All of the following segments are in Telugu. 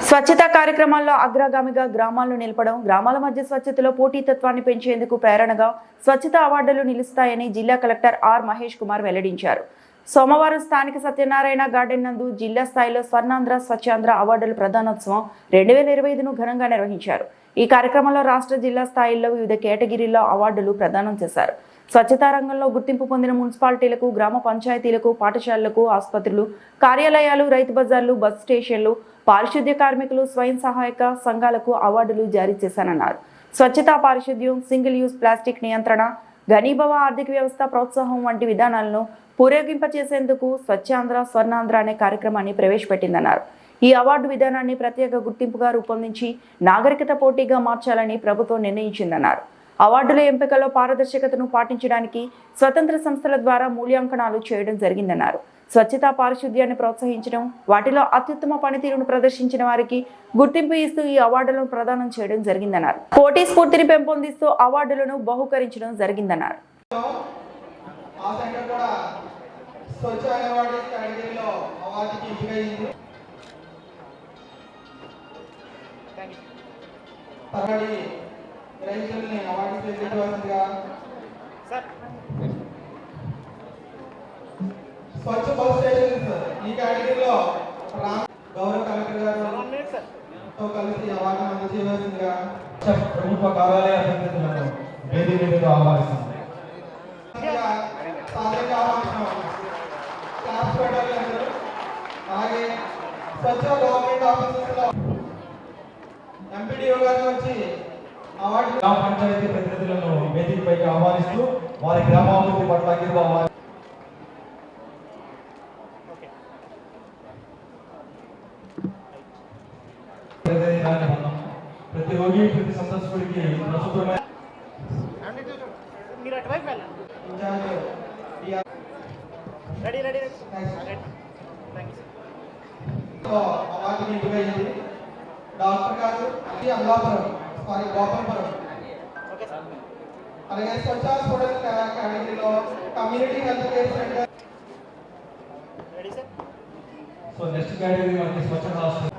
స్వచ్ఛతా కార్యక్రమాల్లో అగ్రగామిగా గ్రామాలను నిలపడం, గ్రామాల మధ్య స్వచ్ఛతలో పోటీతత్వాన్ని పెంచేందుకు ప్రేరణగా స్వచ్ఛతా అవార్డులు నిలుస్తాయని జిల్లా కలెక్టర్ ఆర్ మహేష్ కుమార్ వెల్లడించారు. సోమవారం స్థానిక సత్యనారాయణ గార్డెన్ నందు జిల్లా స్థాయిలో స్వర్ణాంధ్ర స్వచ్ఛాంధ్ర అవార్డుల ప్రదానోత్సవం 2025ను ఘనంగా నిర్వహించారు. ఈ కార్యక్రమంలో రాష్ట్ర జిల్లా స్థాయిలో వివిధ కేటగిరీల్లో అవార్డులు ప్రదానం చేశారు. స్వచ్ఛతా రంగంలో గుర్తింపు పొందిన మున్సిపాలిటీలకు, గ్రామ పంచాయతీలకు, పాఠశాలలకు, ఆసుపత్రులు, కార్యాలయాలు, రైతు బజార్లు, బస్ స్టేషన్లు, పారిశుద్ధ్య కార్మికులు, స్వయం సహాయక సంఘాలకు అవార్డులు జారీ చేశానన్నారు. స్వచ్ఛతా, పారిశుద్ధ్యం, సింగిల్ యూజ్ ప్లాస్టిక్ నియంత్రణ, ఘనీభవ ఆర్థిక వ్యవస్థ ప్రోత్సాహం వంటి విధానాలను పూరేగింపచేసేందుకు స్వచ్ఛాంధ్ర స్వర్ణాంధ్ర అనే కార్యక్రమాన్ని ప్రవేశపెట్టిందన్నారు. ఈ అవార్డు విధానాన్ని ప్రత్యేక గుర్తింపుగా రూపొందించి నాగరికత పోటీగా మార్చాలని ప్రభుత్వం నిర్ణయించిందన్నారు. అవార్డుల ఎంపికలో పారదర్శకతను పాటించడానికి స్వతంత్ర సంస్థల ద్వారా మూల్యాంకనాలు చేయడం జరిగిందన్నారు. స్వచ్ఛతా, పారిశుద్ధ్యాన్ని ప్రోత్సహించడం, వాటిలో అత్యుత్తమ పనితీరును ప్రదర్శించిన వారికి గుర్తింపు ఇస్తూ ఈ అవార్డులను ప్రదానం చేయడం జరిగిందన్నారు. పోటీ స్ఫూర్తిని పెంపొందిస్తూ అవార్డులను బహుకరించడం జరిగిందన్నారు. స్వచ్ఛ బస్ స్టేషన్ ఈ కేటగిరీలో గౌరవ కలెక్టర్ గారితో కలిసి అవార్డు అందజేయవలసిందిగా ప్రభుత్వ కార్యాలయ అధికారులను వేదిక మీదకు ఆహ్వానిస్తున్నాం. అలాగే స్వచ్ఛ గవర్నమెంట్ ఆఫీసెస్లో ఎంపీడీఓ గారు వచ్చి అవార్డు గ్రామ పంచాయతీ ప్రతినిధులను వేదికపైకి ఆహ్వానిస్తూ వారి గ్రామాభివృద్ధి పట్ల ప్రతి రోగి, ప్రతి సందర్శకుడికి ప్రస్తుతమైన డాక్టర్ గారు అమలాపురం, గోపాలపురం. అలాగే స్వచ్ఛ స్టూడెంట్ కేటగిరీలో community health care centre. So next category మనకి స్వచ్ఛ రాష్ట్రం.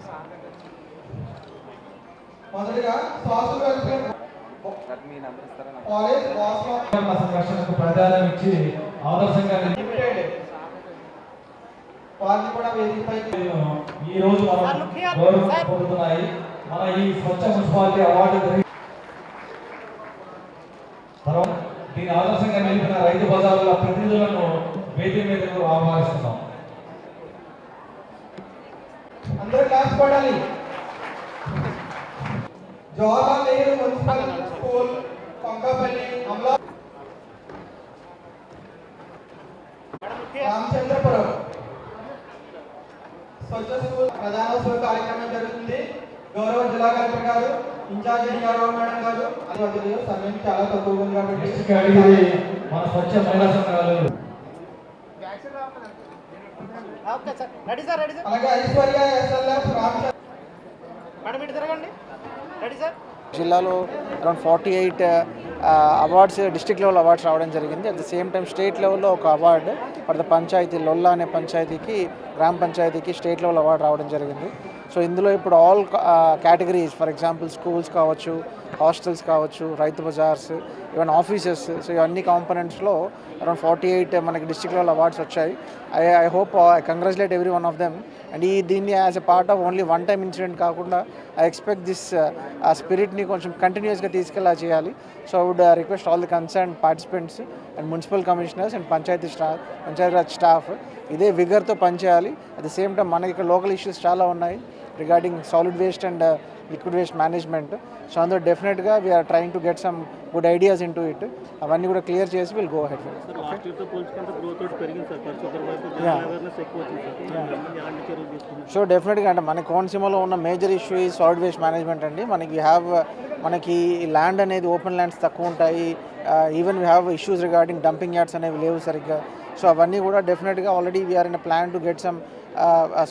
మొదటిగా సోషల్ వెల్ఫేర్ కాలేజ్ సంరక్షణకు ప్రాధాన్యం ఇచ్చి ఆదర్శంగా వారిని కూడా వేదికపై ఈ రోజు గౌరవం పొందుతున్నాయి. మన ఈ స్వచ్ఛ మున్సిపాలిటీ అవార్డు దీని ఆదర్శంగా నిలిపిన రైతు బజార్ల ప్రతినిధులను వేదిక మీదకు ఆహ్వానిస్తున్నాం. అందరూ క్లాస్ పడాలి. జవహర్లాల్ నెహ్రూ మున్సిపల్ స్కూల్, పంకాపల్లి, అమలా, రామచంద్రపురం స్వచ్ఛ స్కూల్ ప్రధానోత్సవ కార్యక్రమం జరుగుతుంది. గౌరవ జిల్లా కలెక్టర్ గారు, ఇన్ఛార్జ్ గారు, మేడం గారు, అది సమయం చాలా తక్కువ ఉంది కాబట్టి మన స్వచ్ఛ మహిళా సంఘాలు అలాగే ఐశ్వర్య ఎస్ఎల్ఎఫ్ జిల్లాలో around 48 awards, district level awards రావడం జరిగింది. At the same time state లెవెల్లో ఒక అవార్డు ఫర్ ద పంచాయతీ లొల్లా అనే పంచాయతీకి, గ్రామ పంచాయతీకి స్టేట్ లెవెల్ అవార్డు రావడం జరిగింది. సో ఇందులో ఇప్పుడు all categories, for example schools కావచ్చు, హాస్టల్స్ కావచ్చు, రైతు బజార్స్, ఈవెన్ ఆఫీసెస్, సో ఇవన్నీ కాంపోనెంట్స్లో అరౌండ్ 48 మనకి డిస్ట్రిక్ట్ లెవెల్ అవార్డ్స్ వచ్చాయి. I hope I congratulate every one of them. And దీన్ని as a part of only one time incident కాకుండా ఐ ఎక్స్పెక్ట్ దిస్ ఆ స్పిరిట్ని కొంచెం కంటిన్యూస్గా తీసుకెళ్ళా చేయాలి. So I would request all the concern participants and municipal commissioners and Panchayati Raj staff ఇదే విగర్తో పనిచేయాలి. అట్ ది సేమ్ టైం మనకి ఇక్కడ లోకల్ ఇష్యూస్ చాలా ఉన్నాయి regarding solid waste and liquid waste management. So అందులో డెఫినెట్గా we're trying to get some good ideas into it. అవన్నీ కూడా క్లియర్ చేసి విల్ గో హెడ్. సో డెఫినెట్గా అంటే మన కోనసీమలో ఉన్న మేజర్ ఇష్యూ ఈ సాలిడ్ వేస్ట్ మేనేజ్మెంట్ అండి. మనకి ల్యాండ్ అనేది ఓపెన్ ల్యాండ్స్ తక్కువ ఉంటాయి. Even we have issues regarding dumping yards అనేవి లేవు సరిగ్గా. సో అవన్నీ కూడా డెఫినెట్గా already we are in plan to get some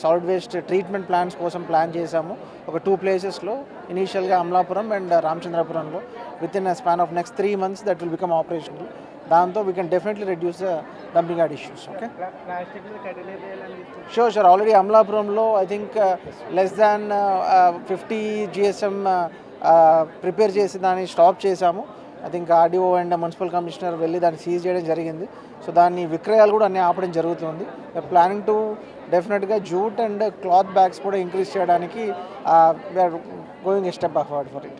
solid waste treatment plans కోసం ప్లాన్ చేశాము. ఒక 2 ప్లేసెస్లో ఇనీషియల్గా అమలాపురం అండ్ రామచంద్రపురంలో within span of next 3 months that will become operational. దాంతో we can definitely reduce the dumping yard issues. Okay, sure already అమలాపురంలో I think less than 50 GSM prepare చేసి దాన్ని స్టాప్ చేశాము. I think RDO and municipal commissioner వెళ్ళి దాన్ని సీజ్ చేయడం జరిగింది. సో దాన్ని విక్రయాలు కూడా అన్నీ ఆపడం జరుగుతుంది. ప్లానింగ్ టు డెఫినెట్గా జూట్ అండ్ క్లాత్ బ్యాగ్స్ కూడా ఇంక్రీజ్ చేయడానికి we're going a step forward for it.